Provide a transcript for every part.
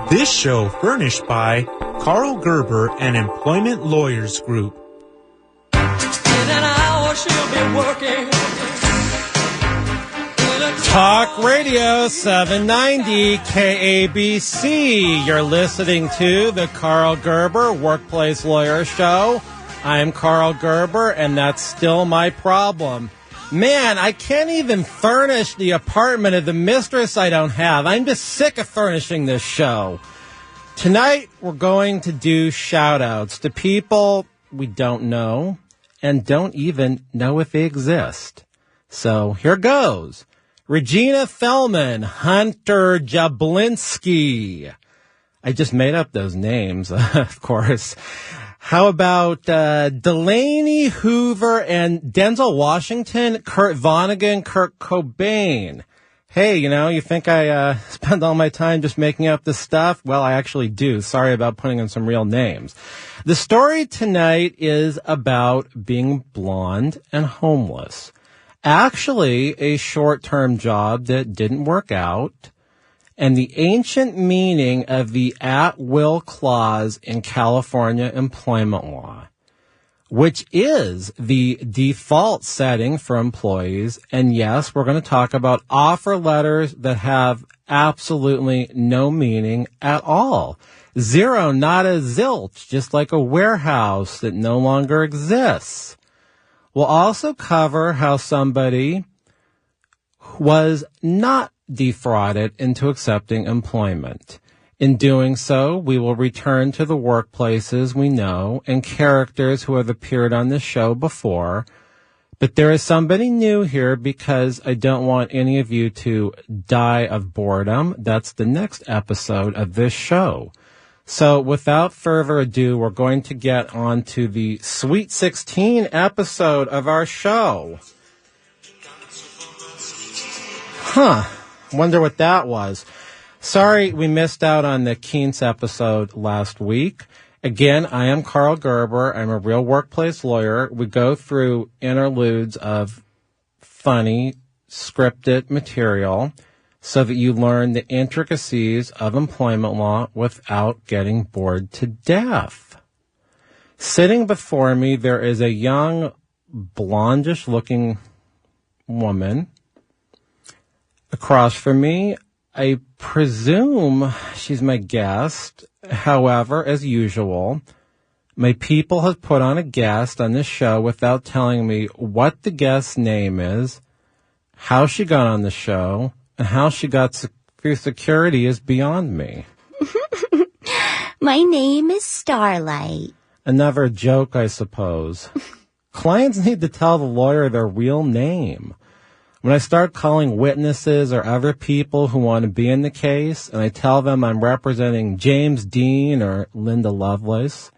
This show furnished by Karl Gerber and Employment Lawyers Group. In an hour she'll be working. Talk Radio 790 KABC. You're listening to the Karl Gerber Workplace Lawyer Show. I'm Karl Gerber, and that's still my problem. Man, I can't even furnish the apartment of the mistress I don't have. I'm just sick of furnishing this show. Tonight, we're going to do shout-outs to people we don't know and don't even know if they exist. So here goes. Regina Fellman, Hunter Jablinski. I just made up those names, of course. How about Delaney Hoover and Denzel Washington, Kurt Vonnegut, Kurt Cobain? Hey, you think I spend all my time just making up this stuff? Well, I actually do. Sorry about putting in some real names. The story tonight is about being blonde and homeless. Actually, a short-term job that didn't work out, and the ancient meaning of the at-will clause in California employment law, which is the default setting for employees. And yes, we're going to talk about offer letters that have absolutely no meaning at all. Zero, not a zilch, just like a warehouse that no longer exists. We'll also cover how somebody was not defrauded into accepting employment. In doing so, we will return to the workplaces we know and characters who have appeared on this show before. But there is somebody new here because I don't want any of you to die of boredom. That's the next episode of this show. So without further ado, we're going to get on to the Sweet 16 episode of our show. Wonder what that was. Sorry we missed out on the Keynes episode last week. Again, I am Karl Gerber. I'm a real workplace lawyer. We go through interludes of funny, scripted material so that you learn the intricacies of employment law without getting bored to death. Sitting before me, there is a young, blondish-looking woman. Across from me, I presume she's my guest. However, as usual, my people have put on a guest on this show without telling me what the guest's name is, how she got on the show, and how she got through security is beyond me. My name is Starlight. Another joke, I suppose. Clients need to tell the lawyer their real name. When I start calling witnesses or other people who want to be in the case, and I tell them I'm representing James Dean or Linda Lovelace,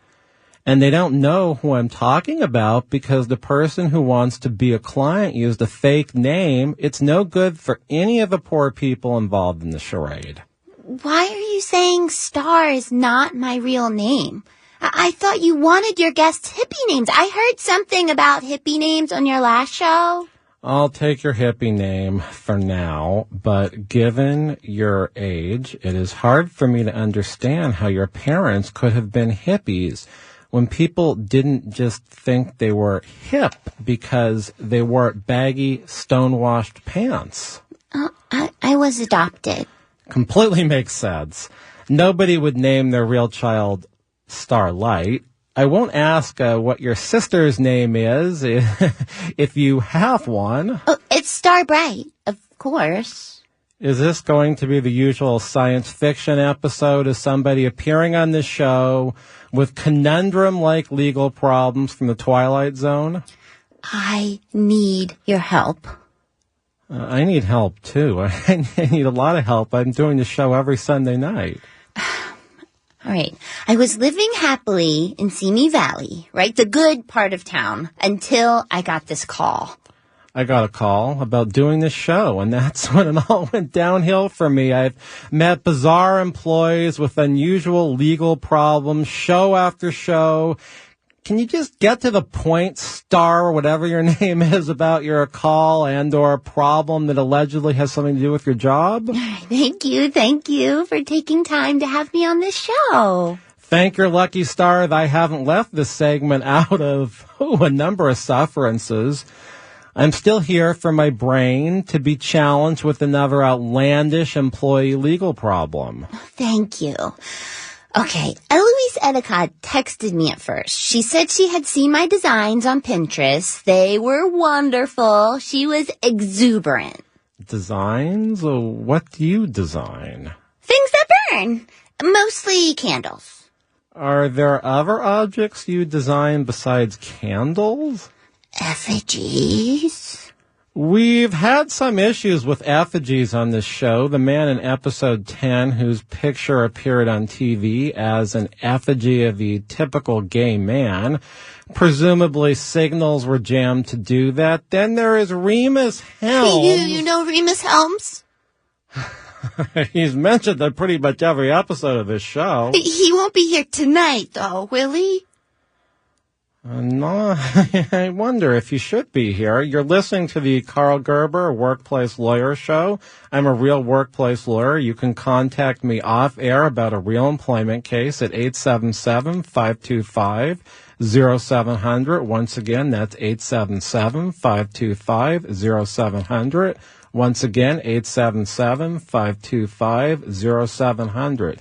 and they don't know who I'm talking about because the person who wants to be a client used a fake name, it's no good for any of the poor people involved in the charade. Why are you saying Star is not my real name? I thought you wanted your guests hippie names. I heard something about hippie names on your last show. I'll take your hippie name for now, but given your age, it is hard for me to understand how your parents could have been hippies when people didn't just think they were hip because they wore baggy, stonewashed pants. I was adopted. Completely makes sense. Nobody would name their real child Starlight. I won't ask what your sister's name is if you have one. Oh, it's Starbright, of course. Is this going to be the usual science fiction episode of somebody appearing on this show with conundrum-like legal problems from the Twilight Zone? I need your help. I need help, too. I need a lot of help. I'm doing the show every Sunday night. All right. I was living happily in Simi Valley, right? The good part of town, until I got this call. I got a call about doing this show, and that's when it all went downhill for me. I've met bizarre employees with unusual legal problems, show after show, can you just get to the point, Star, whatever your name is, about your call and or problem that allegedly has something to do with your job? Thank you for taking time to have me on this show. Thank your lucky star that I haven't left this segment out of a number of sufferances. I'm still here for my brain to be challenged with another outlandish employee legal problem. Thank you. Okay, Eloise Edicott texted me at first. She said she had seen my designs on Pinterest. They were wonderful. She was exuberant. Designs? What do you design? Things that burn. Mostly candles. Are there other objects you design besides candles? Effigies? We've had some issues with effigies on this show. The man in episode 10 whose picture appeared on TV as an effigy of the typical gay man. Presumably signals were jammed to do that. Then there is Remus Helms. You know Remus Helms? He's mentioned in pretty much every episode of this show. He won't be here tonight, though, will he? No, I wonder if you should be here. You're listening to the Karl Gerber Workplace Lawyer Show. I'm a real workplace lawyer. You can contact me off air about a real employment case at 877-525-0700. Once again, that's 877-525-0700. Once again, 877-525-0700.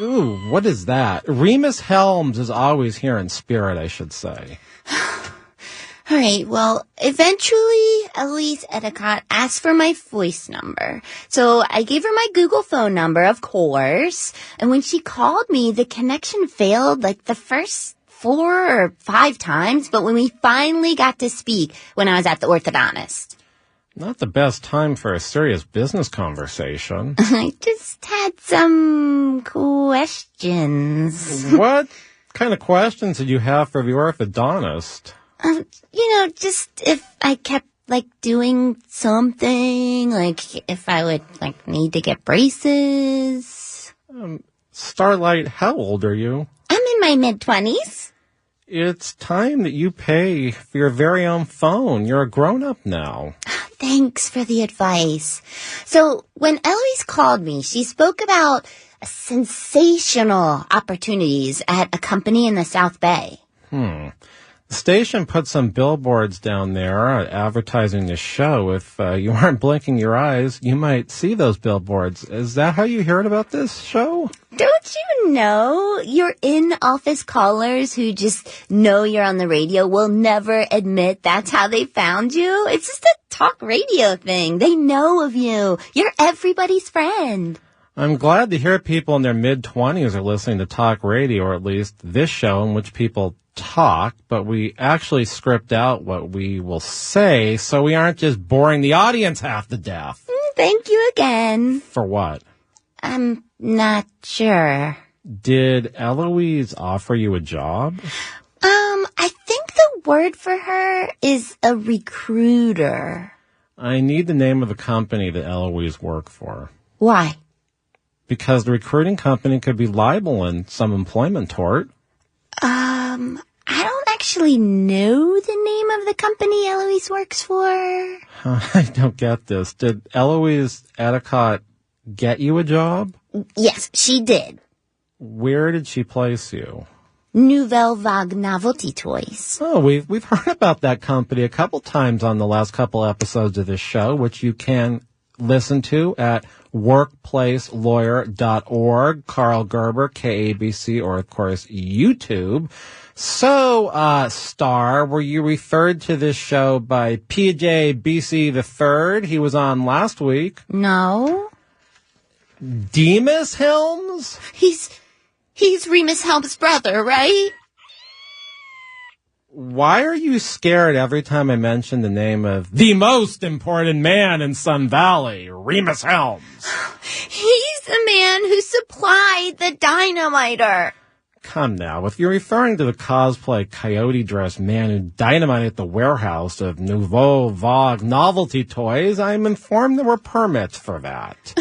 What is that? Remus Helms is always here in spirit, I should say. All right, well, eventually Eloise Edicott asked for my voice number. So I gave her my Google phone number, of course. And when she called me, the connection failed like the first 4 or 5 times. But when we finally got to speak, when I was at the orthodontist. Not the best time for a serious business conversation. I just had some questions. What kind of questions did you have for the orthodontist? Just if I kept, doing something, if I would, need to get braces. Starlight, how old are you? I'm in my mid-20s. It's time that you pay for your very own phone. You're a grown-up now. Thanks for the advice. So when Eloise called me, she spoke about sensational opportunities at a company in the South Bay. The station put some billboards down there advertising this show. If you aren't blinking your eyes, you might see those billboards. Is that how you heard about this show? Don't you know your in-office callers who just know you're on the radio will never admit that's how they found you? It's just a talk radio thing. They know of you. You're everybody's friend. I'm glad to hear people in their mid-20s are listening to talk radio, or at least this show in which people talk, but we actually script out what we will say so we aren't just boring the audience half to death. Thank you again. For what? I'm not sure. Did Eloise offer you a job? I think the word for her is a recruiter. I need the name of the company that Eloise worked for. Why? Because the recruiting company could be liable in some employment tort. I don't actually know the name of the company Eloise works for. I don't get this. Did Eloise Edicott get you a job? Yes, she did. Where did she place you? Nouvelle Vague Novelty Toys. Oh, we've heard about that company a couple times on the last couple episodes of this show, which you can listen to at workplacelawyer.org, Karl Gerber, KABC, or of course YouTube. So, Star, were you referred to this show by PJ BC III? He was on last week. No. Demas Helms? He's Remus Helms' brother, right? Why are you scared every time I mention the name of the most important man in Sun Valley, Remus Helms? He's the man who supplied the dynamiter. Come now, if you're referring to the cosplay coyote dress man who dynamited the warehouse of Nouvelle Vague Novelty Toys, I'm informed there were permits for that.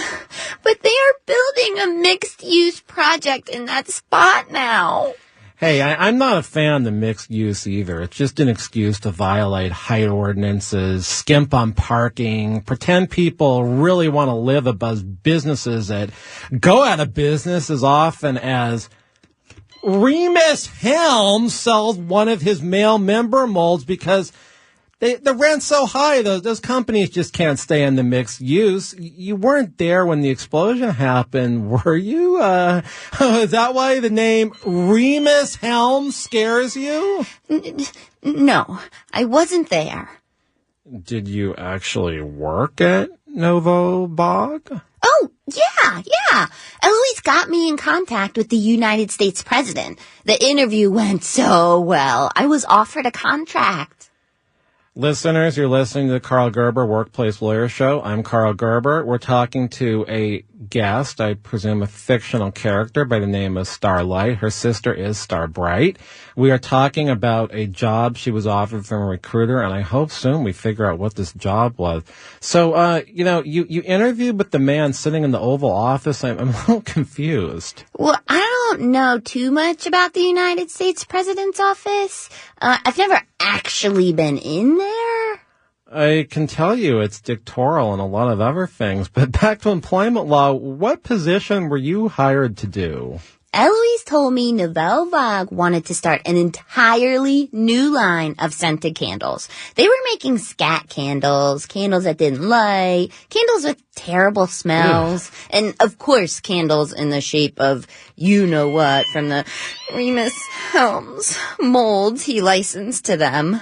But they are building a mixed-use project in that spot now. Hey, I'm not a fan of the mixed use either. It's just an excuse to violate height ordinances, skimp on parking, pretend people really want to live above businesses that go out of business as often as Remus Helms sells one of his male member molds because the rent's so high, those companies just can't stay in the mixed use. You weren't there when the explosion happened, were you? Is that why the name Remus Helms scares you? No, I wasn't there. Did you actually work at Nouvelle Vague? Oh, yeah. Eloise got me in contact with the United States president. The interview went so well. I was offered a contract. Listeners, you're listening to the Karl Gerber Workplace Lawyer Show. I'm Karl Gerber. We're talking to a guest, I presume a fictional character by the name of Starlight. Her sister is Starbright. We are talking about a job she was offered from a recruiter, and I hope soon we figure out what this job was. So, you interviewed with the man sitting in the Oval Office. I'm a little confused. Well, I don't know too much about the United States president's office. I've never actually been in there. I can tell you it's dictatorial and a lot of other things, but back to employment law, what position were you hired to do? Eloise told me Nouvelle Vague wanted to start an entirely new line of scented candles. They were making scat candles, candles that didn't light, candles with terrible smells, and of course candles in the shape of you-know-what from the Remus Helms molds he licensed to them.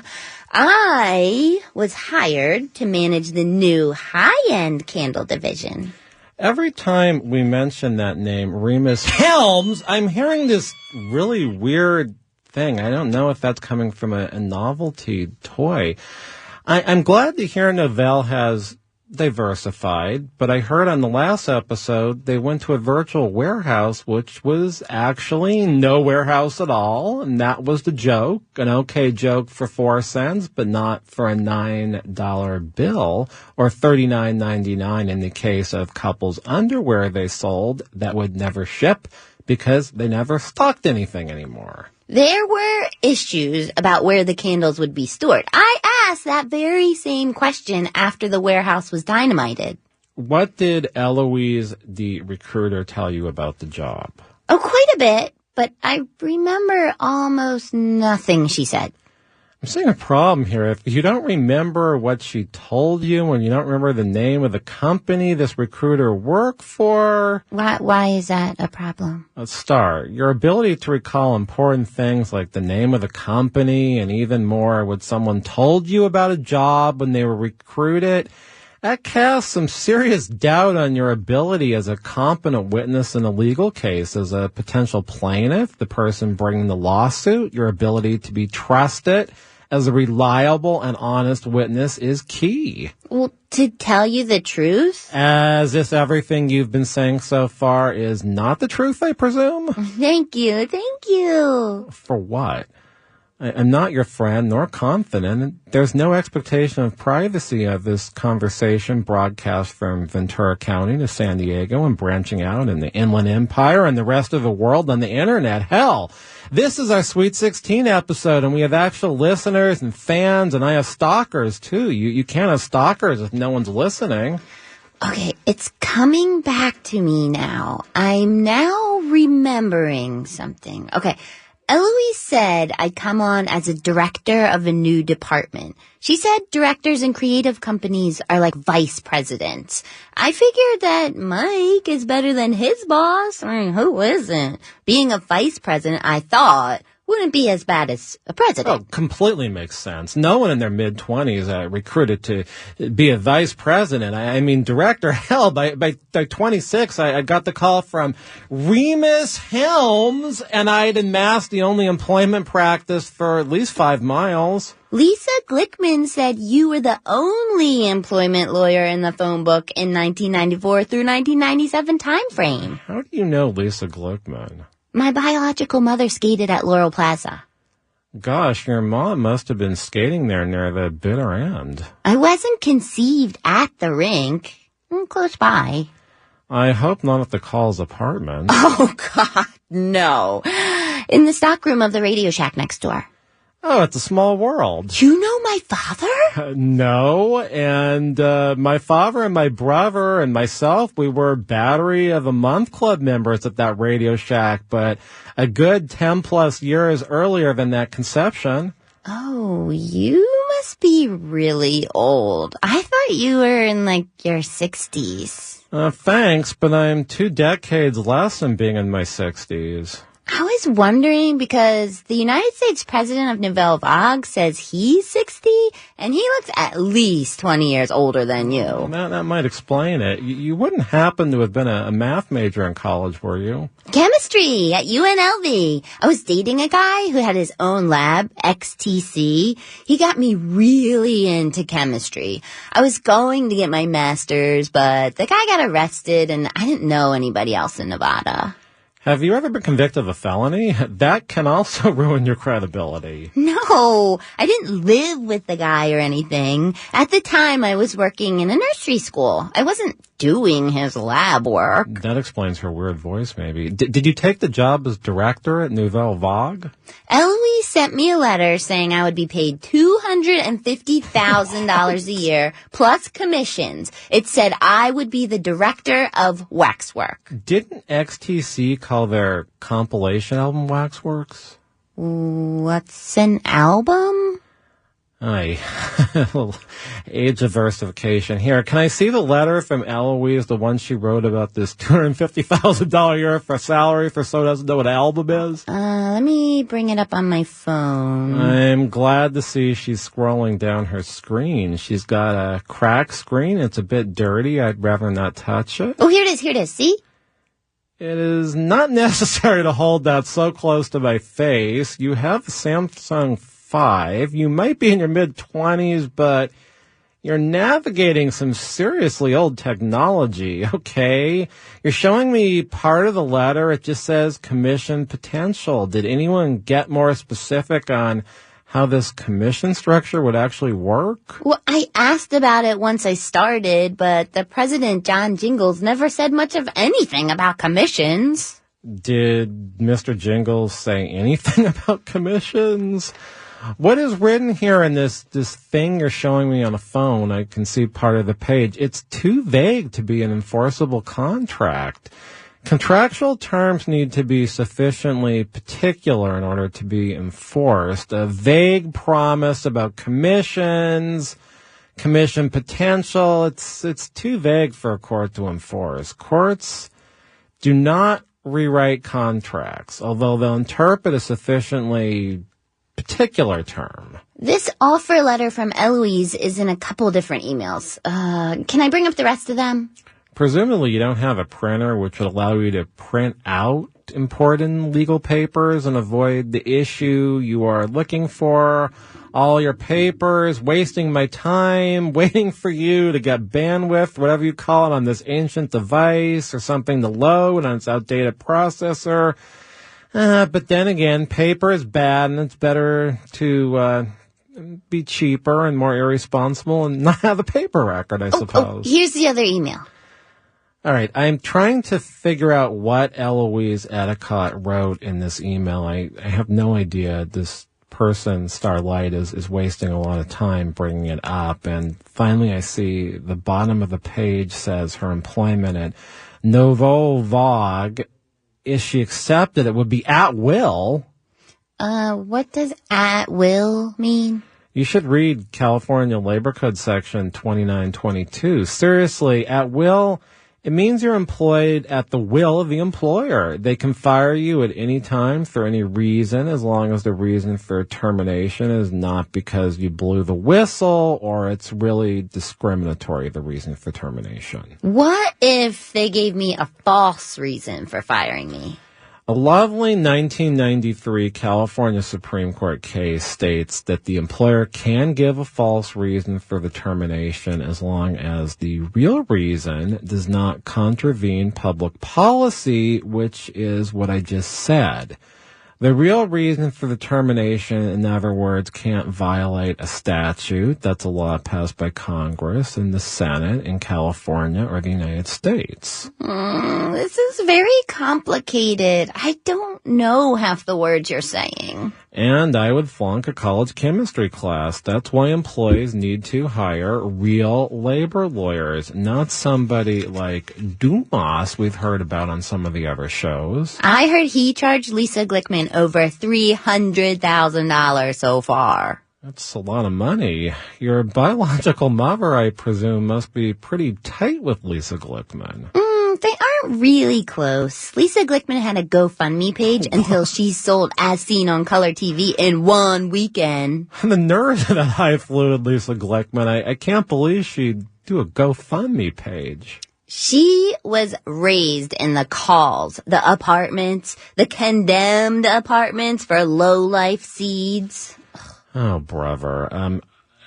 I was hired to manage the new high-end candle division. Every time we mention that name, Remus Helms, I'm hearing this really weird thing. I don't know if that's coming from a novelty toy. I'm glad to hear Nouvelle has diversified, but I heard on the last episode they went to a virtual warehouse, which was actually no warehouse at all, and that was the joke. An okay joke for 4 cents, but not for a $9 bill, or $39.99 in the case of couples' underwear they sold that would never ship because they never stocked anything anymore. There were issues about where the candles would be stored. I asked that very same question after the warehouse was dynamited. What did Eloise, the recruiter, tell you about the job? Oh, quite a bit, but I remember almost nothing she said. I'm seeing a problem here. If you don't remember what she told you and you don't remember the name of the company this recruiter worked for... Why is that a problem? Star, your ability to recall important things like the name of the company and even more what someone told you about a job when they were recruited, that casts some serious doubt on your ability as a competent witness in a legal case, as a potential plaintiff, the person bringing the lawsuit. Your ability to be trusted as a reliable and honest witness is key. Well, to tell you the truth? As if everything you've been saying so far is not the truth, I presume? Thank you. For what? I'm not your friend nor confident. There's no expectation of privacy of this conversation broadcast from Ventura County to San Diego and branching out in the Inland Empire and the rest of the world on the internet. Hell, this is our Sweet 16 episode, and we have actual listeners and fans, and I have stalkers, too. You can't have stalkers if no one's listening. Okay, it's coming back to me now. I'm now remembering something. Okay. Eloise said I'd come on as a director of a new department. She said directors in creative companies are like vice presidents. I figured that Mike is better than his boss. I mean, who isn't? Being a vice president, I thought, wouldn't be as bad as a president. Oh, completely makes sense. No one in their mid-20s recruited to be a vice president. I mean, director. Hell, by 26, I got the call from Remus Helms, and I'd amassed the only employment practice for at least 5 miles. Lisa Glickman said you were the only employment lawyer in the phone book in 1994 through 1997 time frame. How do you know Lisa Glickman? My biological mother skated at Laurel Plaza. Gosh, your mom must have been skating there near the bitter end. I wasn't conceived at the rink. Close by. I hope not at the Call's apartment. Oh, God, no. in the stockroom of the Radio Shack next door. Oh, it's a small world. You know my father? No, and my father and my brother and myself, we were Battery of a Month Club members at that Radio Shack, but a good 10 plus years earlier than that conception. Oh, you must be really old. I thought you were in, like, your 60s. Thanks, but I'm 2 decades less than being in my 60s. I was wondering because the United States president of Nouvelle Vague says he's 60, and he looks at least 20 years older than you. Well, that might explain it. You wouldn't happen to have been a math major in college, were you? Chemistry at UNLV. I was dating a guy who had his own lab, XTC. He got me really into chemistry. I was going to get my master's, but the guy got arrested, and I didn't know anybody else in Nevada. Have you ever been convicted of a felony? That can also ruin your credibility. No, I didn't live with the guy or anything. At the time, I was working in a nursery school. I wasn't doing his lab work. That explains her weird voice, maybe. Did you take the job as director at Nouvelle Vague? Eloise sent me a letter saying I would be paid $250,000 a year plus commissions. It said I would be the director of Waxwork. Didn't XTC call their compilation album Waxworks? What's an album? Aye. Age diversification. Here, can I see the letter from Eloise, the one she wrote about this $250,000 a year for salary for someone who doesn't know what an album is? Let me bring it up on my phone. I'm glad to see she's scrolling down her screen. She's got a cracked screen. It's a bit dirty. I'd rather not touch it. Oh, here it is. See? It is not necessary to hold that so close to my face. You have the Samsung 5. You might be in your mid-20s, but you're navigating some seriously old technology, okay? You're showing me part of the letter. It just says commission potential. Did anyone get more specific on how this commission structure would actually work? Well, I asked about it once I started, but the president, John Jingles, never said much of anything about commissions. Did Mr. Jingles say anything about commissions? What is written here in this thing you're showing me on the phone? I can see part of the page. It's too vague to be an enforceable contract. Contractual terms need to be sufficiently particular in order to be enforced. A vague promise about commissions, commission potential, it's too vague for a court to enforce. Courts do not rewrite contracts, although they'll interpret a sufficiently particular term. This offer letter from Eloise is in a couple different emails. Can I bring up the rest of them? Presumably you don't have a printer which would allow you to print out important legal papers and avoid the issue you are looking for. All your papers, wasting my time, waiting for you to get bandwidth, whatever you call it, on this ancient device or something to load on its outdated processor. But then again, paper is bad, and it's better to be cheaper and more irresponsible and not have a paper record, I suppose. Here's the other email. All right, I'm trying to figure out what Eloise Edicott wrote in this email. I have no idea. This person, Starlight, is wasting a lot of time bringing it up. And finally, I see the bottom of the page says her employment at Nouvelle Vague, if she accepted it, would be at will. What does at will mean? You should read California Labor Code section 2922. Seriously, at will, it means you're employed at the will of the employer. They can fire you at any time for any reason, as long as the reason for termination is not because you blew the whistle or it's really discriminatory, the reason for termination. What if they gave me a false reason for firing me? A lovely 1993 California Supreme Court case states that the employer can give a false reason for the termination as long as the real reason does not contravene public policy, which is what I just said. The real reason for the termination, in other words, can't violate a statute. That's a law passed by Congress and the Senate in California or the United States. This is very complicated. I don't know half the words you're saying. And I would flunk a college chemistry class. That's why employees need to hire real labor lawyers, not somebody like Dumas we've heard about on some of the other shows. I heard he charged Lisa Glickman over $300,000 so far. That's a lot of money. Your biological mother, I presume, must be pretty tight with Lisa Glickman. They aren't really close. Lisa Glickman had a GoFundMe page until she sold As Seen on Color TV in one weekend. The nerve of that high-fluted Lisa Glickman, I can't believe she'd do a GoFundMe page. She was raised in the calls, the apartments, the condemned apartments for low-life seeds. Oh, brother.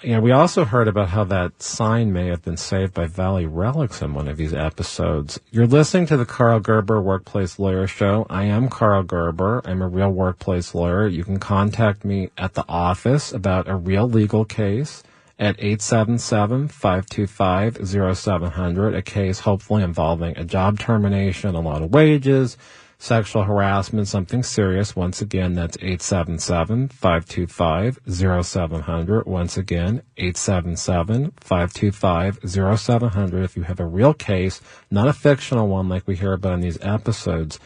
We also heard about how that sign may have been saved by Valley Relics in one of these episodes. You're listening to the Karl Gerber Workplace Lawyer Show. I am Karl Gerber. I'm a real workplace lawyer. You can contact me at the office about a real legal case at 877-525-0700, a case hopefully involving a job termination, a lot of wages, sexual harassment, something serious. Once again, that's 877-525-0700. Once again, 877-525-0700 if you have a real case, not a fictional one like we hear about in these episodes.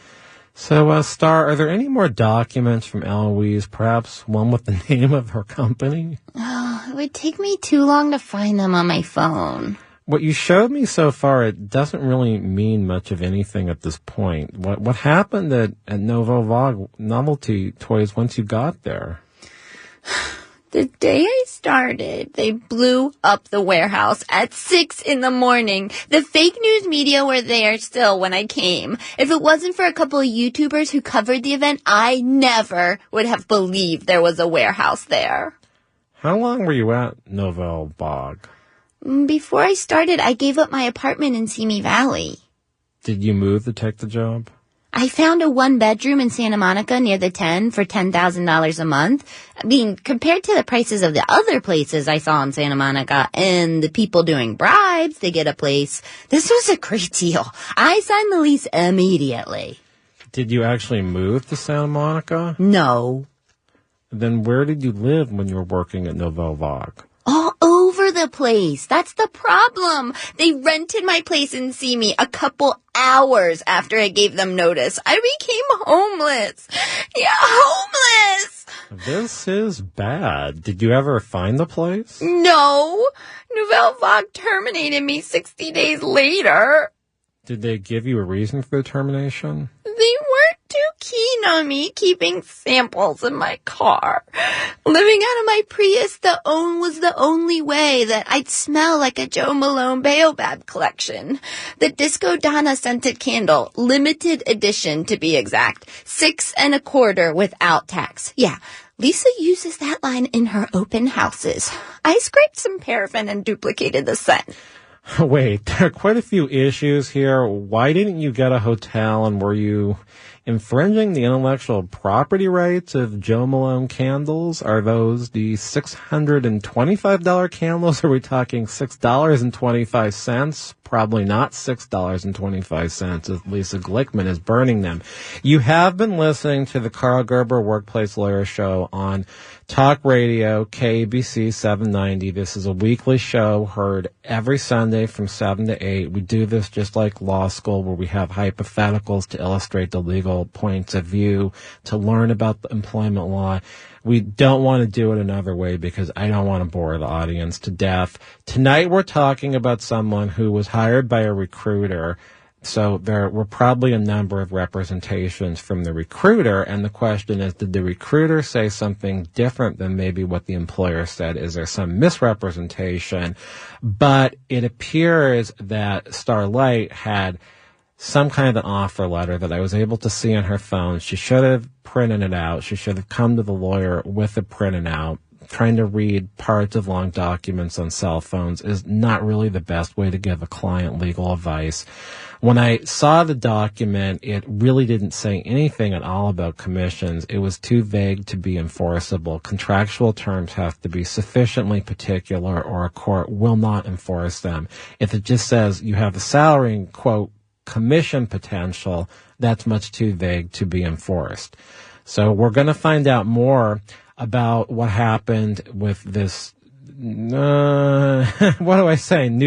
So, Star, are there any more documents from Eloise, perhaps one with the name of her company? Oh, it would take me too long to find them on my phone. What you showed me so far, it doesn't really mean much of anything at this point. What happened at Nouvelle Vague Novelty Toys once you got there? The day I started, they blew up the warehouse at 6 a.m. The fake news media were there still when I came. If it wasn't for a couple of YouTubers who covered the event, I never would have believed there was a warehouse there. How long were you at Nouvelle Vague? Before I started, I gave up my apartment in Simi Valley. Did you move to take the job? I found a one-bedroom in Santa Monica near the 10 for $10,000 a month. I mean, compared to the prices of the other places I saw in Santa Monica and the people doing bribes to get a place, this was a great deal. I signed the lease immediately. Did you actually move to Santa Monica? No. Then where did you live when you were working at Nouvelle Vague? All over the place. That's the problem. They rented my place in Simi a couple hours after I gave them notice. I became homeless. Yeah, homeless. This is bad. Did you ever find the place? No. Nouvelle Vague terminated me 60 days later. Did they give you a reason for the termination? They weren't too keen on me keeping samples in my car. Living out of my Prius was the only way that I'd smell like a Joe Malone Baobab collection. The Disco Donna scented candle, limited edition to be exact, $6.25 without tax. Yeah, Lisa uses that line in her open houses. I scraped some paraffin and duplicated the scent. Wait, there are quite a few issues here. Why didn't you get a hotel, and were you infringing the intellectual property rights of Joe Malone candles? Are those the $625 candles? Are we talking $6.25? Probably not $6.25 if Lisa Glickman is burning them. You have been listening to the Karl Gerber Workplace Lawyer Show on Talk Radio, KBC 790. This is a weekly show heard every Sunday from 7 to 8. We do this just like law school, where we have hypotheticals to illustrate the legal points of view, to learn about the employment law. We don't want to do it another way because I don't want to bore the audience to death. Tonight we're talking about someone who was hired by a recruiter. So there were probably a number of representations from the recruiter, and the question is, did the recruiter say something different than maybe what the employer said? Is there some misrepresentation? But it appears that Starlight had some kind of an offer letter that I was able to see on her phone. She should have printed it out. She should have come to the lawyer with it printed out. trying to read parts of long documents on cell phones is not really the best way to give a client legal advice. When I saw the document, it really didn't say anything at all about commissions. It was too vague to be enforceable. Contractual terms have to be sufficiently particular or a court will not enforce them. If it just says you have a salary and, quote, commission potential, that's much too vague to be enforced. So we're going to find out more about what happened with this, new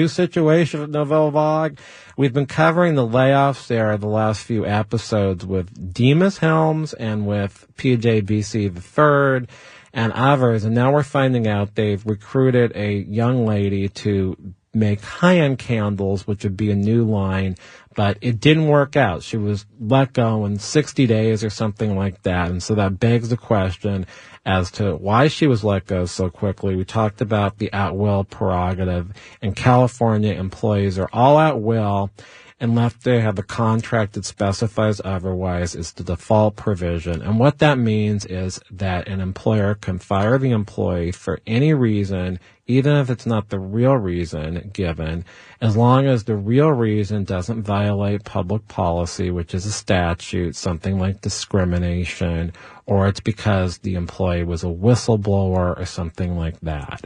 situation at Nouvelle Vague. We've been covering the layoffs there the last few episodes with Demas Helms and with PJBC III and others, and now we're finding out they've recruited a young lady to make high-end candles, which would be a new line, but it didn't work out. She was let go in 60 days or something like that, and so that begs the question as to why she was let go so quickly. We talked about the at-will prerogative. In California, employees are all at will unless they have a contract that specifies otherwise. Is the default provision. And what that means is that an employer can fire the employee for any reason, even if it's not the real reason given, as long as the real reason doesn't violate public policy, which is a statute, something like discrimination, or it's because the employee was a whistleblower or something like that.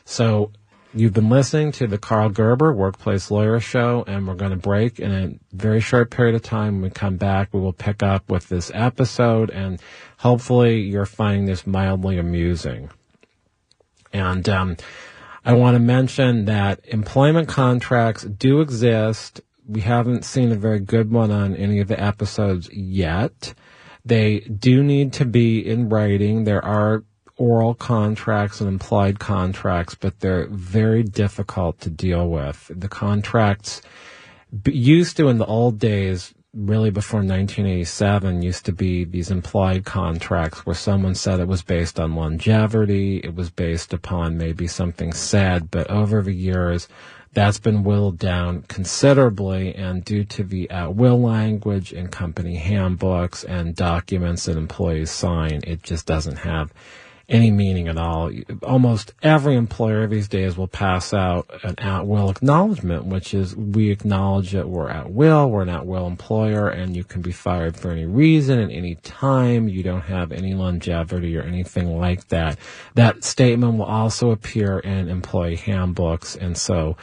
So you've been listening to the Karl Gerber Workplace Lawyer Show, and we're going to break in a very short period of time. When we come back, we will pick up with this episode, and hopefully you're finding this mildly amusing. And I want to mention that employment contracts do exist. We haven't seen a very good one on any of the episodes yet. They do need to be in writing. There are oral contracts and implied contracts, but they're very difficult to deal with. The contracts used to, in the old days, really before 1987, used to be these implied contracts where someone said it was based on longevity, it was based upon maybe something said, but over the years, that's been whittled down considerably, and due to the at-will language in company handbooks and documents that employees sign, it just doesn't have any meaning at all. Almost every employer these days will pass out an at-will acknowledgement, which is we acknowledge that we're at will, we're an at-will employer, and you can be fired for any reason at any time. You don't have any longevity or anything like that. That statement will also appear in employee handbooks, and so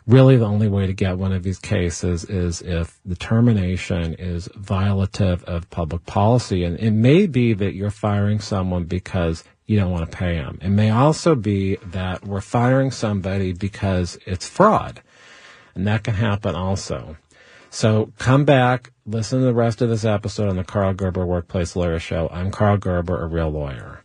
really the only way to get one of these cases is if the termination is violative of public policy. And it may be that you're firing someone because you don't want to pay them. It may also be that we're firing somebody because it's fraud, and that can happen also. So come back, listen to the rest of this episode on the Karl Gerber Workplace Lawyer Show. I'm Karl Gerber, a real lawyer.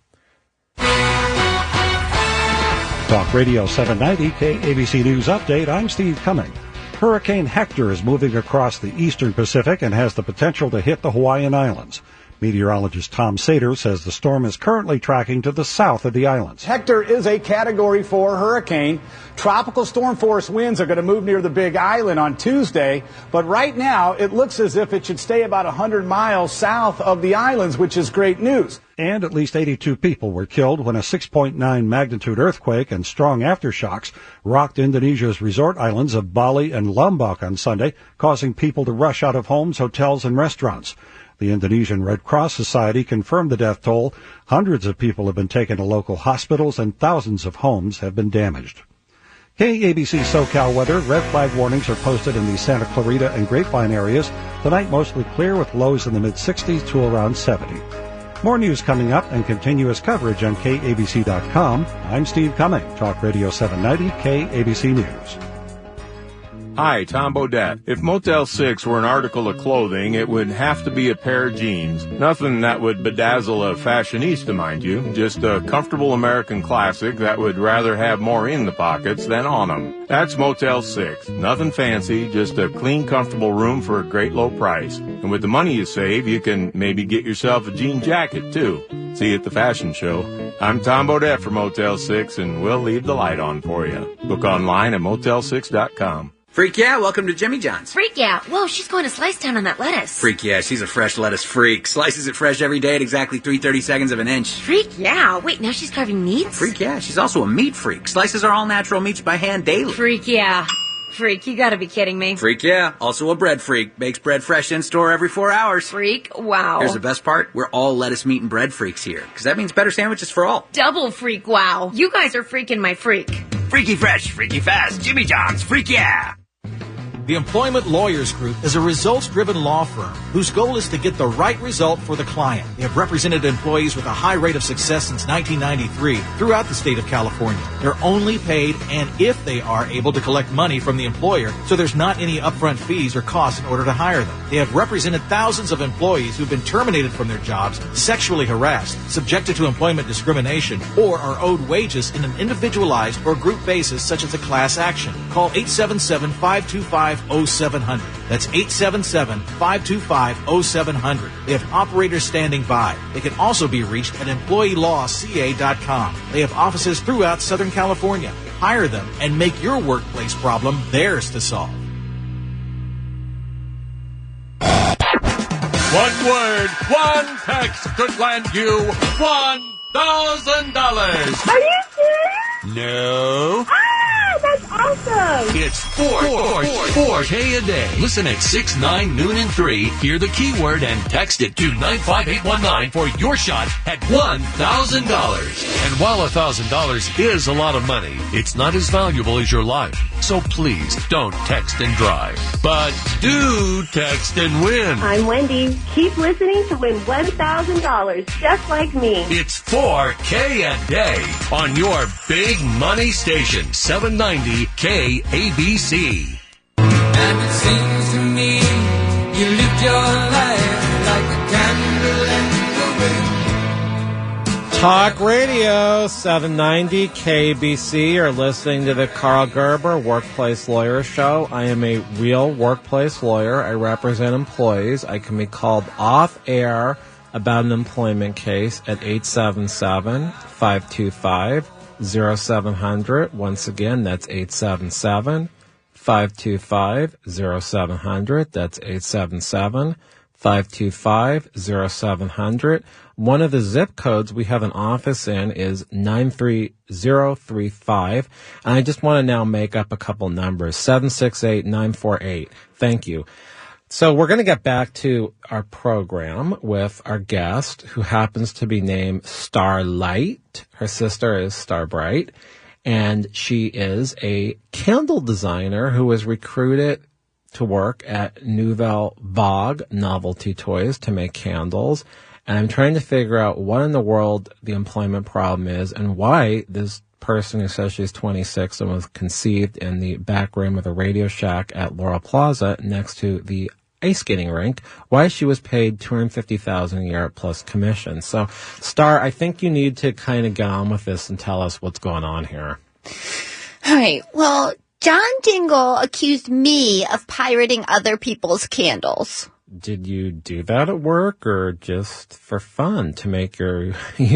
Talk Radio 790 KABC News Update. I'm Steve Cumming. Hurricane Hector is moving across the eastern Pacific and has the potential to hit the Hawaiian Islands. Meteorologist Tom Sater says the storm is currently tracking to the south of the islands. Hector is a Category 4 hurricane. Tropical storm force winds are going to move near the Big Island on Tuesday, but right now it looks as if it should stay about 100 miles south of the islands, which is great news. And at least 82 people were killed when a 6.9 magnitude earthquake and strong aftershocks rocked Indonesia's resort islands of Bali and Lombok on Sunday, causing people to rush out of homes, hotels, and restaurants. The Indonesian Red Cross Society confirmed the death toll. Hundreds of people have been taken to local hospitals and thousands of homes have been damaged. KABC SoCal weather. Red flag warnings are posted in the Santa Clarita and Grapevine areas. Tonight mostly clear with lows in the mid-60s to around 70. More news coming up and continuous coverage on KABC.com. I'm Steve Cumming. Talk Radio 790 KABC News. Hi, Tom Bodette. If Motel 6 were an article of clothing, it would have to be a pair of jeans. Nothing that would bedazzle a fashionista, mind you. Just a comfortable American classic that would rather have more in the pockets than on them. That's Motel 6. Nothing fancy, just a clean, comfortable room for a great low price. And with the money you save, you can maybe get yourself a jean jacket, too. See you at the fashion show. I'm Tom Bodette for Motel 6, and we'll leave the light on for you. Book online at motel6.com. Freak yeah, welcome to Jimmy John's. Freak yeah. Whoa, she's going to slice down on that lettuce. Freak yeah, she's a fresh lettuce freak. Slices it fresh every day at exactly 3/32 of an inch. Freak yeah. Wait, now she's carving meats? Freak yeah, she's also a meat freak. Slices are all natural meats by hand daily. Freak yeah. Freak, you gotta be kidding me. Freak yeah, also a bread freak. Bakes bread fresh in store every 4 hours. Freak, wow. Here's the best part. We're all lettuce, meat, and bread freaks here. Because that means better sandwiches for all. Double freak, wow. You guys are freaking my freak. Freaky fresh, freaky fast, Jimmy John's, freak yeah! The Employment Lawyers Group is a results-driven law firm whose goal is to get the right result for the client. They have represented employees with a high rate of success since 1993 throughout the state of California. They're only paid and if they are able to collect money from the employer, so there's not any upfront fees or costs in order to hire them. They have represented thousands of employees who've been terminated from their jobs, sexually harassed, subjected to employment discrimination, or are owed wages in an individualized or group basis such as a class action. Call 877-525-0700. That's 877-525-0700. They have operators standing by. They can also be reached at employeelawca.com. They have offices throughout Southern California. Hire them and make your workplace problem theirs to solve. One word, one text could land you $1,000. Are you serious? No. That's awesome! It's 4K a day. Listen at 6, 9, noon, and 3. Hear the keyword and text it to 95819 for your shot at $1,000. And while $1,000 is a lot of money, it's not as valuable as your life. So please don't text and drive. But do text and win. I'm Wendy. Keep listening to win $1,000 just like me. It's 4K a day on your big money station, 790 KABC. And it seems to me you lived your life like a candle in the wind. Talk Radio 790 KBC. You're listening to the Karl Gerber Workplace Lawyer Show. I am a real workplace lawyer. I represent employees. I can be called off air about an employment case at 877-525-0700. Once again, that's 877-525-0700. That's 877-525-0700. One of the zip codes we have an office in is 93035. And I just want to now make up a couple numbers. 768-948. Thank you. So we're going to get back to our program with our guest, who happens to be named Starlight. Her sister is Starbright, and she is a candle designer who was recruited to work at Nouvelle Vague Novelty Toys to make candles. And I'm trying to figure out what in the world the employment problem is and why this person who says she's 26 and was conceived in the back room of the Radio Shack at Laurel Plaza next to the ice skating rink, why she was paid $250,000 a year plus commission. So, Star, I think you need to kind of get on with this and tell us what's going on here. All right. Well, John Dingle accused me of pirating other people's candles. Did you do that at work or just for fun to make you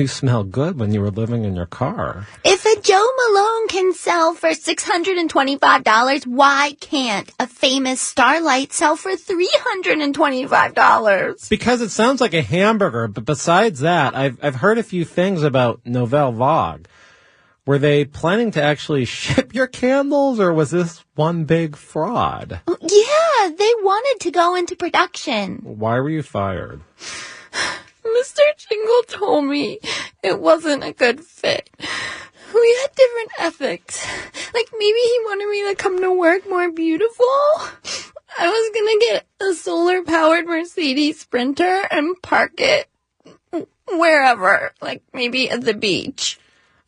smell good when you were living in your car? If a Joe Malone can sell for $625, why can't a famous Starlight sell for $325? Because it sounds like a hamburger, but besides that, I've heard a few things about Nouvelle Vague. Were they planning to actually ship your candles, or was this one big fraud? Yeah, they wanted to go into production. Why were you fired? Mr. Jingle told me it wasn't a good fit. We had different ethics. Like, maybe he wanted me to come to work more beautiful. I was gonna get a solar-powered Mercedes Sprinter and park it wherever, like maybe at the beach.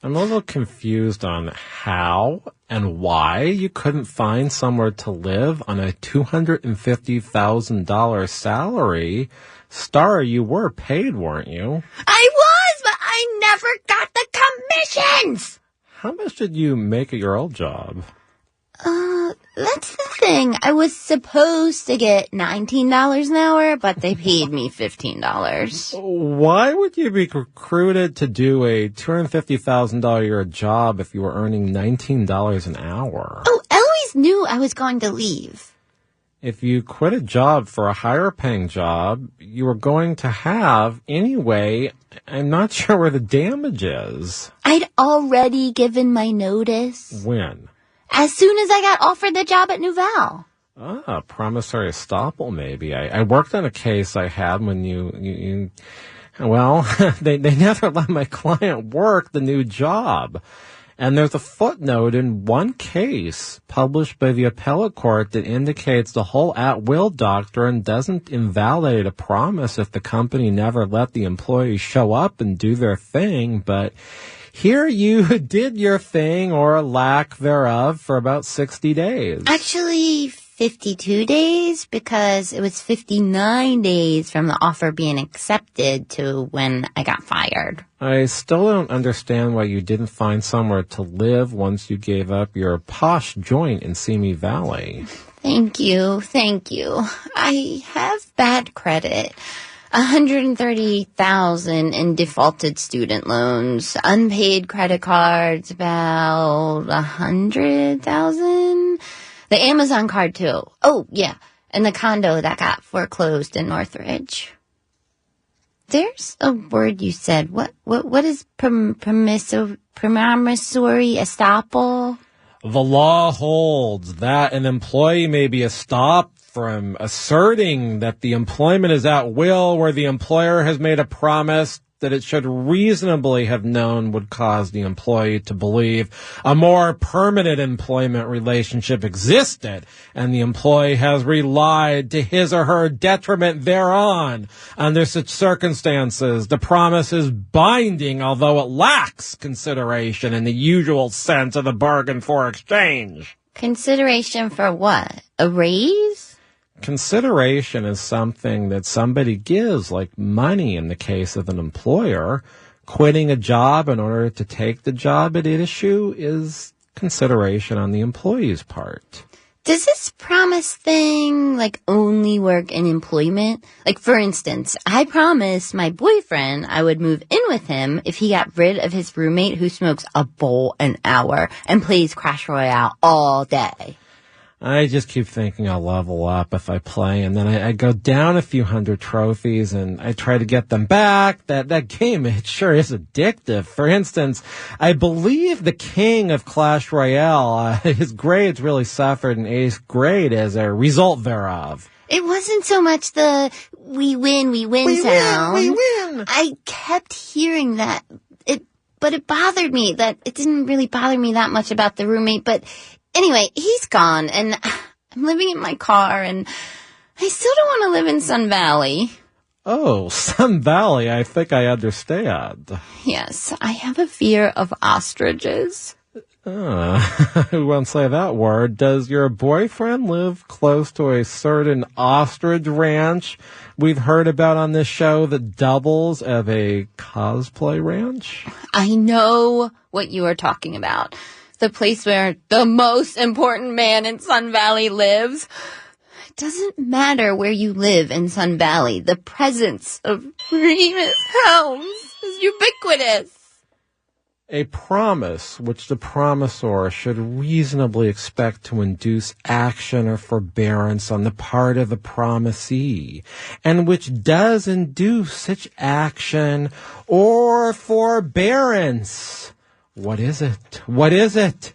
I'm a little confused on how and why you couldn't find somewhere to live on a $250,000 salary. Star, you were paid, weren't you? I was, but I never got the commissions! How much did you make at your old job? That's the thing. I was supposed to get $19 an hour, but they paid me $15. Why would you be recruited to do a $250,000 a year job if you were earning $19 an hour? Oh, Eloise just knew I was going to leave. If you quit a job for a higher paying job, you were going to have anyway. I'm not sure where the damage is. I'd already given my notice. When? As soon as I got offered the job at Nouvelle. Promissory estoppel, maybe. I worked on a case I had when you well, they never let my client work the new job. And there's a footnote in one case published by the appellate court that indicates the whole at-will doctrine doesn't invalidate a promise if the company never let the employee show up and do their thing. But here you did your thing, or lack thereof, for about 60 days. Actually, 52 days, because it was 59 days from the offer being accepted to when I got fired. I still don't understand why you didn't find somewhere to live once you gave up your posh joint in Simi Valley. Thank you. I have bad credit. $130,000 in defaulted student loans, unpaid credit cards, about $100,000. The Amazon card, too. Oh, yeah. And the condo that got foreclosed in Northridge. There's a word you said. What is promissory estoppel? The law holds that an employee may be stopped from asserting that the employment is at will where the employer has made a promise that it should reasonably have known would cause the employee to believe a more permanent employment relationship existed, and the employee has relied to his or her detriment thereon. Under such circumstances, the promise is binding, although it lacks consideration in the usual sense of the bargain for exchange. Consideration for what? A raise? Consideration is something that somebody gives, like money in the case of an employer. Quitting a job in order to take the job at issue is consideration on the employee's part. Does this promise thing, only work in employment? For instance, I promised my boyfriend I would move in with him if he got rid of his roommate who smokes a bowl an hour and plays Clash Royale all day. I just keep thinking I'll level up if I play, and then I go down a few hundred trophies, and I try to get them back. That game, it sure is addictive. For instance, I believe the king of Clash Royale, his grades really suffered in 8th grade as a result thereof. It wasn't so much the we win sound. We win! I kept hearing that. But it bothered me. That it didn't really bother me that much about the roommate, but anyway, he's gone, and I'm living in my car, and I still don't want to live in Sun Valley. Oh, Sun Valley, I think I understand. Yes, I have a fear of ostriches. Who won't say that word? Does your boyfriend live close to a certain ostrich ranch we've heard about on this show that doubles as a cosplay ranch? I know what you are talking about. The place where the most important man in Sun Valley lives. It doesn't matter where you live in Sun Valley. The presence of Remus Helms is ubiquitous. A promise which the promisor should reasonably expect to induce action or forbearance on the part of the promisee, and which does induce such action or forbearance. What is it?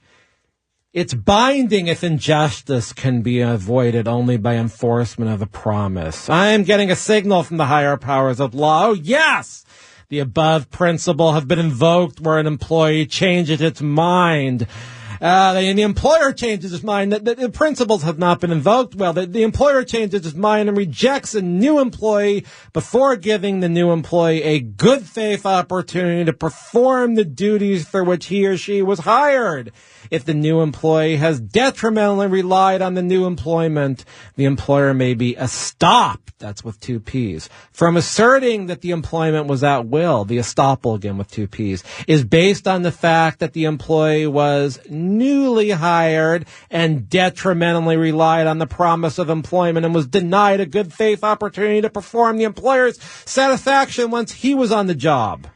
It's binding if injustice can be avoided only by enforcement of the promise. I am getting a signal from the higher powers of law. Oh, yes! The above principle have been invoked where an employee changes its mind. The employer changes his mind. The principles have not been invoked. Well, the employer changes his mind and rejects a new employee before giving the new employee a good faith opportunity to perform the duties for which he or she was hired. If the new employee has detrimentally relied on the new employment, the employer may be estopped, that's with 2 P's, from asserting that the employment was at will. The estoppel, again with 2 P's, is based on the fact that the employee was newly hired and detrimentally relied on the promise of employment and was denied a good faith opportunity to perform the employer's satisfaction once he was on the job.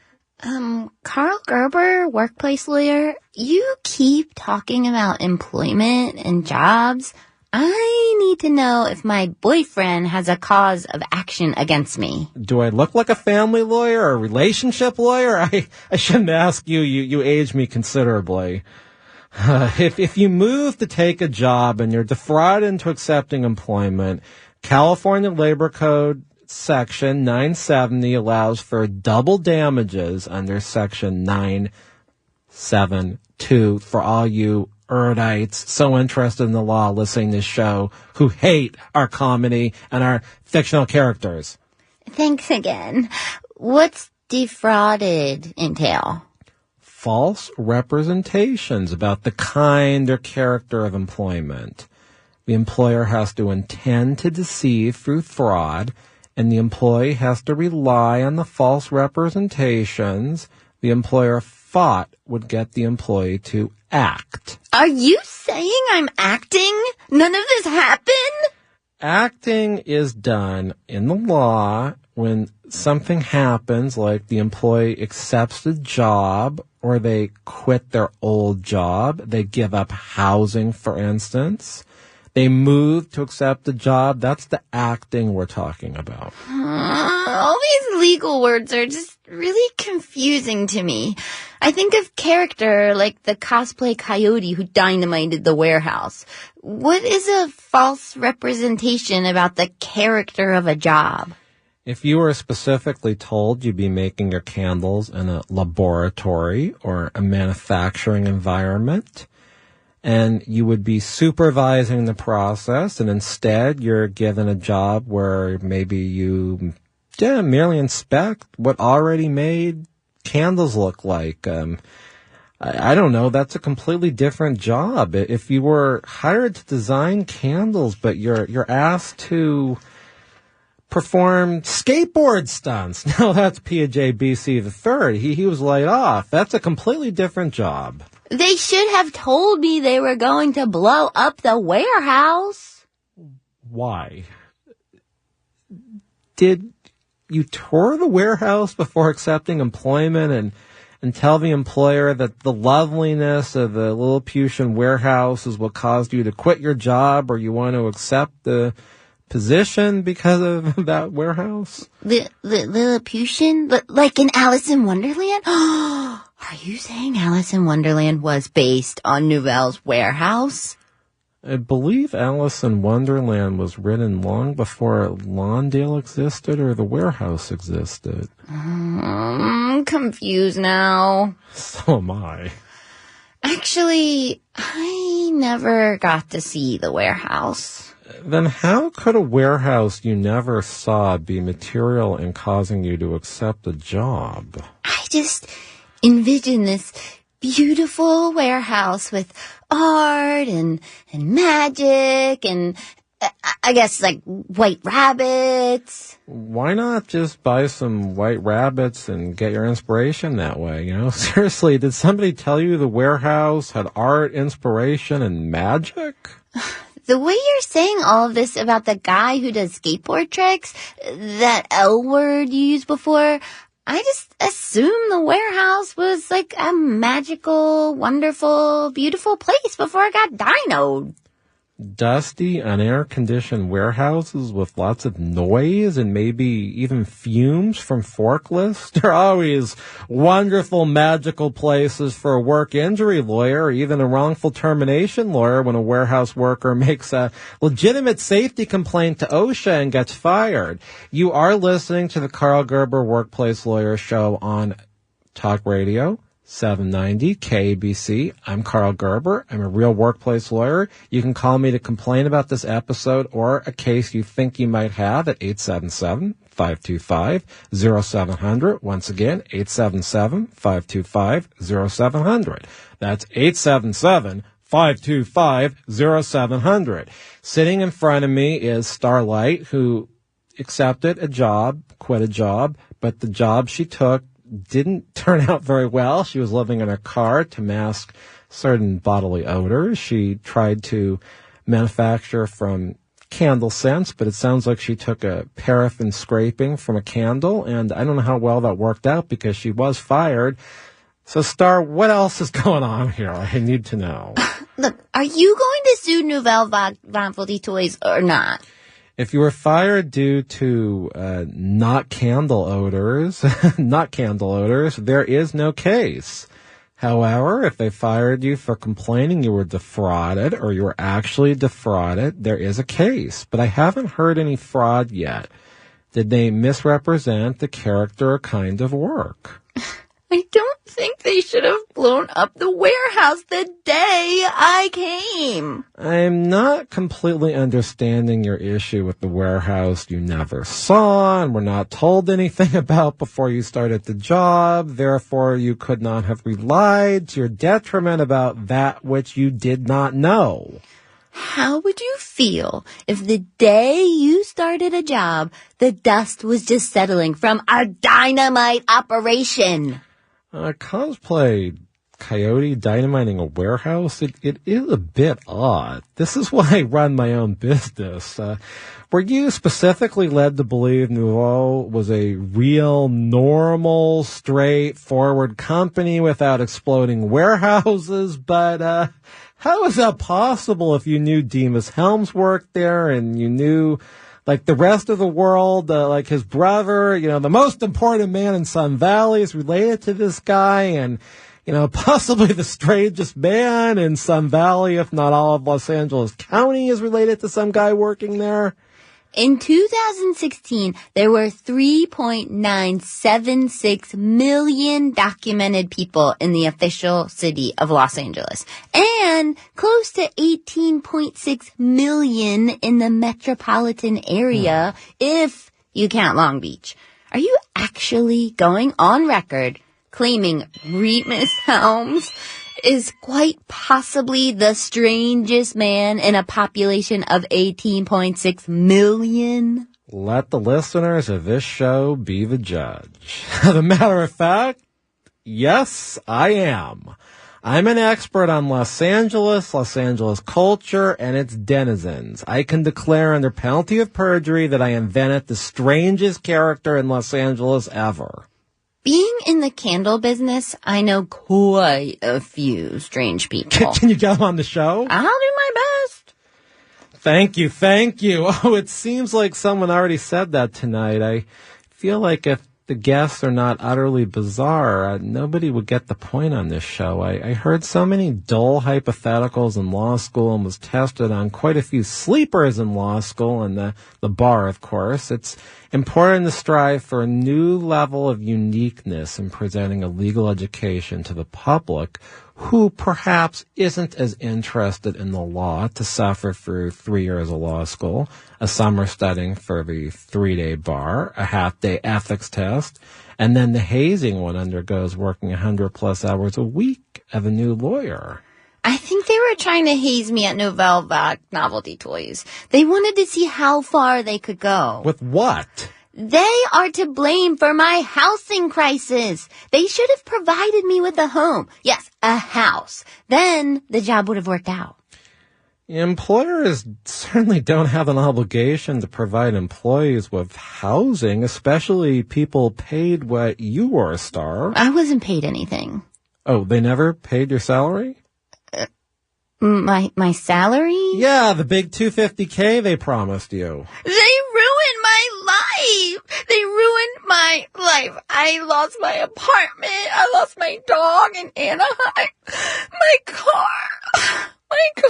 Karl Gerber, workplace lawyer, you keep talking about employment and jobs. I need to know if my boyfriend has a cause of action against me. Do I look like a family lawyer or a relationship lawyer? I shouldn't ask you. You age me considerably. If you move to take a job and you're defrauded into accepting employment, California Labor Code Section 970 allows for double damages under Section 972 for all you erudites so interested in the law listening to this show who hate our comedy and our fictional characters. Thanks again. What's defrauded entail? False representations about the kind or character of employment. The employer has to intend to deceive through fraud, and the employee has to rely on the false representations the employer thought would get the employee to act. Are you saying I'm acting? None of this happened? Acting is done in the law when something happens, like the employee accepts the job or they quit their old job. They give up housing, for instance. They move to accept the job. That's the acting we're talking about. All these legal words are just really confusing to me. I think of character like the cosplay coyote who dynamited the warehouse. What is a false representation about the character of a job? If you were specifically told you'd be making your candles in a laboratory or a manufacturing environment, and you would be supervising the process, and instead you're given a job where maybe you merely inspect what already made candles look like. I don't know, that's a completely different job. If you were hired to design candles, but you're asked to perform skateboard stunts, now that's PJBC the third. He was laid off. That's a completely different job. They should have told me they were going to blow up the warehouse. Why? Did you tour the warehouse before accepting employment and tell the employer that the loveliness of the Lilliputian warehouse is what caused you to quit your job, or you want to accept the position because of that warehouse? Lilliputian? Like in Alice in Wonderland? Are you saying Alice in Wonderland was based on Nouvelle's warehouse? I believe Alice in Wonderland was written long before Lawndale existed or the warehouse existed. I'm confused now. So am I. Actually, I never got to see the warehouse. Then how could a warehouse you never saw be material in causing you to accept a job? I just envision this beautiful warehouse with art and magic and I guess like white rabbits. Why not just buy some white rabbits and get your inspiration that way, you know? Seriously, did somebody tell you the warehouse had art, inspiration, and magic? The way you're saying all of this about the guy who does skateboard tricks, that L word you used before, I just assumed the warehouse was like a magical, wonderful, beautiful place before it got dynoed. Dusty, unair-conditioned warehouses with lots of noise and maybe even fumes from forklifts. They're always wonderful, magical places for a work injury lawyer or even a wrongful termination lawyer when a warehouse worker makes a legitimate safety complaint to OSHA and gets fired. You are listening to the Karl Gerber Workplace Lawyer Show on Talk Radio 790 KABC. I'm Karl Gerber. I'm a real workplace lawyer. You can call me to complain about this episode or a case you think you might have at 877-525-0700. Once again, 877-525-0700. That's 877-525-0700. Sitting in front of me is Starlight, who accepted a job, quit a job, but the job she took didn't turn out very well. She was living in her car to mask certain bodily odors. She tried to manufacture from candle scents, but it sounds like she took a paraffin scraping from a candle, and I don't know how well that worked out because she was fired. So, Star, what else is going on here? I need to know. Look, are you going to sue Nouvelle Vague Novelty Toys or not? If you were fired due to not candle odors, there is no case. However, if they fired you for complaining you were defrauded or you were actually defrauded, there is a case. But I haven't heard any fraud yet. Did they misrepresent the character or kind of work? I don't think they should have blown up the warehouse the day I came. I'm not completely understanding your issue with the warehouse you never saw and were not told anything about before you started the job. Therefore, you could not have relied to your detriment about that which you did not know. How would you feel if the day you started a job, the dust was just settling from a dynamite operation? Cosplay coyote dynamiting a warehouse, it is a bit odd. This is why I run my own business. Were you specifically led to believe Nouveau was a real, normal, straightforward company without exploding warehouses? But how is that possible if you knew Demas Helms worked there and you knew... like the rest of the world, like his brother, the most important man in Sun Valley is related to this guy, and, possibly the strangest man in Sun Valley, if not all of Los Angeles County, is related to some guy working there? In 2016, there were 3.976 million documented people in the official city of Los Angeles, and close to 18.6 million in the metropolitan area, if you count Long Beach. Are you actually going on record claiming Remus Helms is quite possibly the strangest man in a population of 18.6 million? Let the listeners of this show be the judge. As a matter of fact, yes, I am. I'm an expert on Los Angeles culture, and its denizens. I can declare under penalty of perjury that I invented the strangest character in Los Angeles ever. Being in the candle business, I know quite a few strange people. Can you get them on the show? I'll do my best. Thank you. Oh, it seems like someone already said that tonight. I feel like if the guests are not utterly bizarre, nobody would get the point on this show. I heard so many dull hypotheticals in law school and was tested on quite a few sleepers in law school and the bar, of course. It's important to strive for a new level of uniqueness in presenting a legal education to the public who perhaps isn't as interested in the law to suffer through 3 years of law school, a summer studying for the 3-day bar, a half-day ethics test, and then the hazing one undergoes working 100-plus hours a week as a new lawyer. I think they were trying to haze me at Nouvelle Vague Novelty Toys. They wanted to see how far they could go. With what? They are to blame for my housing crisis. They should have provided me with a home. Yes, a house. Then the job would have worked out. Employers certainly don't have an obligation to provide employees with housing, especially people paid what you were, Star. I wasn't paid anything. Oh, they never paid your salary? My salary? Yeah, the big $250K they promised you. They ruined my life. They ruined my life. I lost my apartment. I lost my dog in Anaheim. My car is a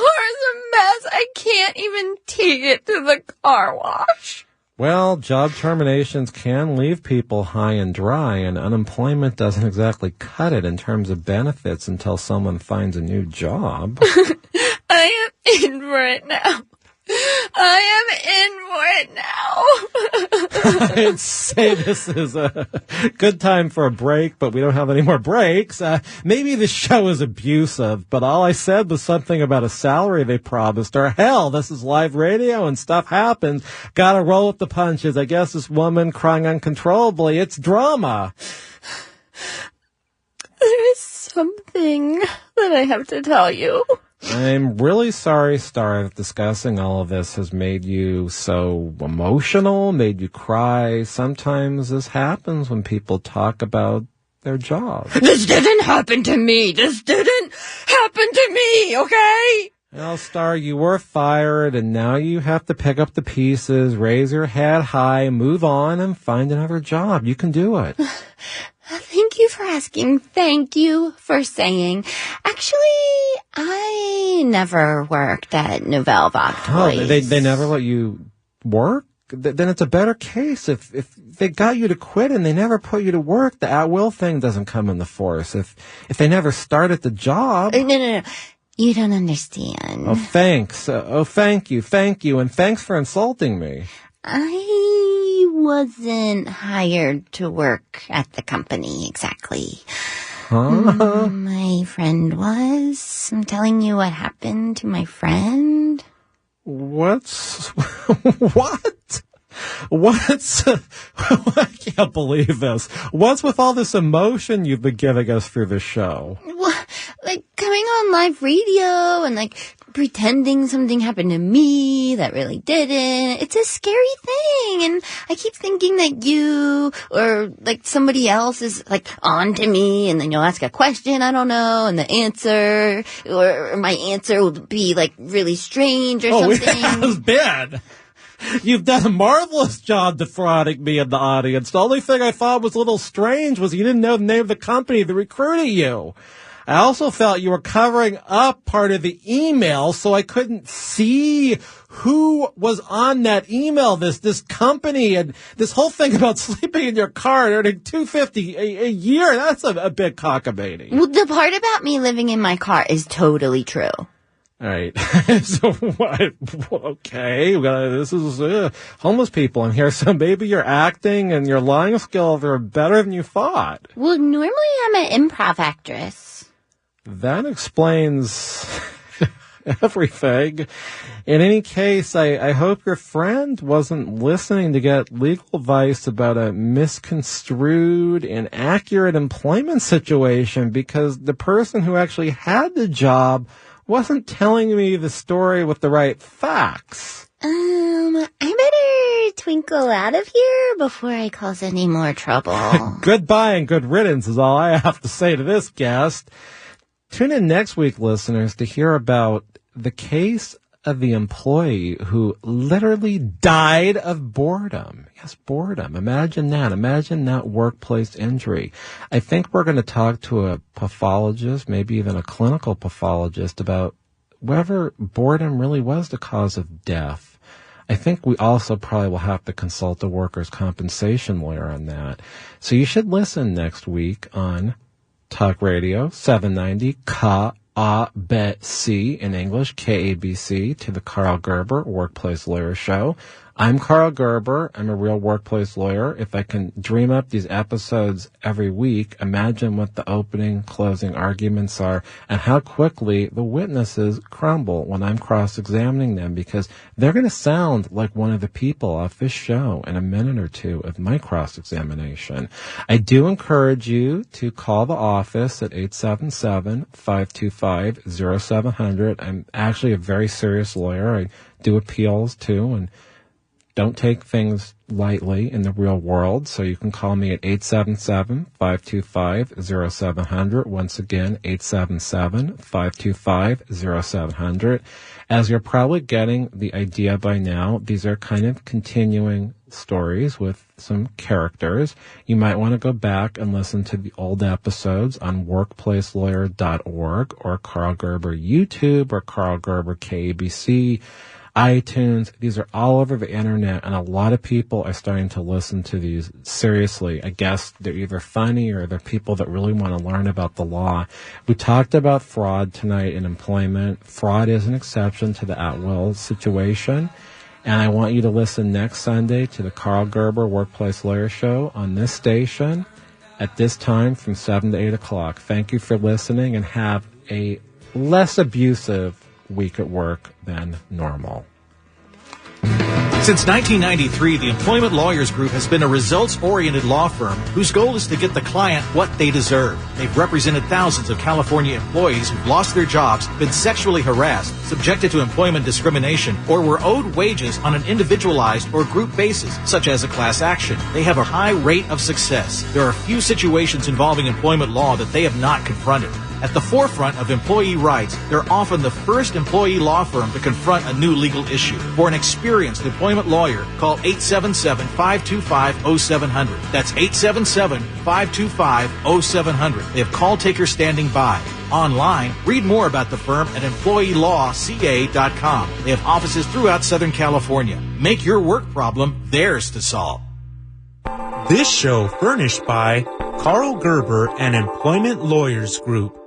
mess. I can't even take it to the car wash. Well, job terminations can leave people high and dry, and unemployment doesn't exactly cut it in terms of benefits until someone finds a new job. I am in for it now. I'd say this is a good time for a break, but we don't have any more breaks. Maybe the show is abusive, but all I said was something about a salary they promised her. Hell, this is live radio and stuff happens. Gotta roll with the punches. I guess this woman crying uncontrollably. It's drama. There is something that I have to tell you. I'm really sorry, Star, that discussing all of this has made you so emotional, made you cry. Sometimes this happens when people talk about their job. This didn't happen to me. This didn't happen to me, okay? Well, Star, you were fired, and now you have to pick up the pieces, raise your head high, move on, and find another job. You can do it. Thank you for asking. Thank you for saying. Actually, I never worked at Nouvelle Vague Toys. Oh, they never let you work? Then it's a better case. If they got you to quit and they never put you to work, the at-will thing doesn't come into force. If they never started the job... No. You don't understand. Oh, thanks. Thank you. And thanks for insulting me. I wasn't hired to work at the company exactly. Huh? My friend was. I'm telling you what happened to my friend. What? I can't believe this. What's with all this emotion you've been giving us through the show? Well, like coming on live radio and like pretending something happened to me that really didn't. It's a scary thing. And I keep thinking that you or like somebody else is like on to me, and then you'll ask a question I don't know, and the answer or my answer will be like really strange or something. Oh, it has been. You've done a marvelous job defrauding me in the audience. The only thing I thought was a little strange was you didn't know the name of the company that recruited you. I also felt you were covering up part of the email, so I couldn't see who was on that email. This company and this whole thing about sleeping in your car and earning $250 a year. That's a big cockamamie. Well, the part about me living in my car is totally true. All right. So what? Okay. This is homeless people in here. So maybe your acting and your lying skills are better than you thought. Well, normally I'm an improv actress. That explains everything. In any case, I hope your friend wasn't listening to get legal advice about a misconstrued, inaccurate employment situation, because the person who actually had the job wasn't telling me the story with the right facts. I better twinkle out of here before I cause any more trouble. Goodbye and good riddance is all I have to say to this guest. Tune in next week, listeners, to hear about the case of the employee who literally died of boredom. Yes, boredom. Imagine that. Imagine that workplace injury. I think we're going to talk to a pathologist, maybe even a clinical pathologist, about whether boredom really was the cause of death. I think we also probably will have to consult a workers' compensation lawyer on that. So you should listen next week on Talk Radio 790 KABC in English, KABC, to the Karl Gerber Workplace Lawyer Show. I'm Karl Gerber. I'm a real workplace lawyer. If I can dream up these episodes every week, imagine what the opening, closing arguments are and how quickly the witnesses crumble when I'm cross-examining them, because they're going to sound like one of the people off this show in a minute or two of my cross-examination. I do encourage you to call the office at 877-525-0700. I'm actually a very serious lawyer. I do appeals too, and don't take things lightly in the real world, so you can call me at 877-525-0700. Once again, 877-525-0700. As you're probably getting the idea by now, these are kind of continuing stories with some characters. You might want to go back and listen to the old episodes on workplacelawyer.org or Karl Gerber YouTube or Karl Gerber KABC, iTunes. These are all over the internet, and a lot of people are starting to listen to these seriously. I guess they're either funny or they're people that really want to learn about the law. We talked about fraud tonight in employment. Fraud is an exception to the at-will situation. And I want you to listen next Sunday to the Karl Gerber Workplace Lawyer Show on this station at this time from 7 to 8 o'clock. Thank you for listening, and have a less abusive week at work than normal. Since 1993, the Employment Lawyers Group has been a results-oriented law firm whose goal is to get the client what they deserve. They've represented thousands of California employees who've lost their jobs, been sexually harassed, subjected to employment discrimination, or were owed wages on an individualized or group basis, such as a class action. They have a high rate of success. There are few situations involving employment law that they have not confronted. At the forefront of employee rights, they're often the first employee law firm to confront a new legal issue. For an experienced employment lawyer, call 877-525-0700. That's 877-525-0700. They have call takers standing by. Online, read more about the firm at employeelawca.com. They have offices throughout Southern California. Make your work problem theirs to solve. This show furnished by Karl Gerber and Employment Lawyers Group.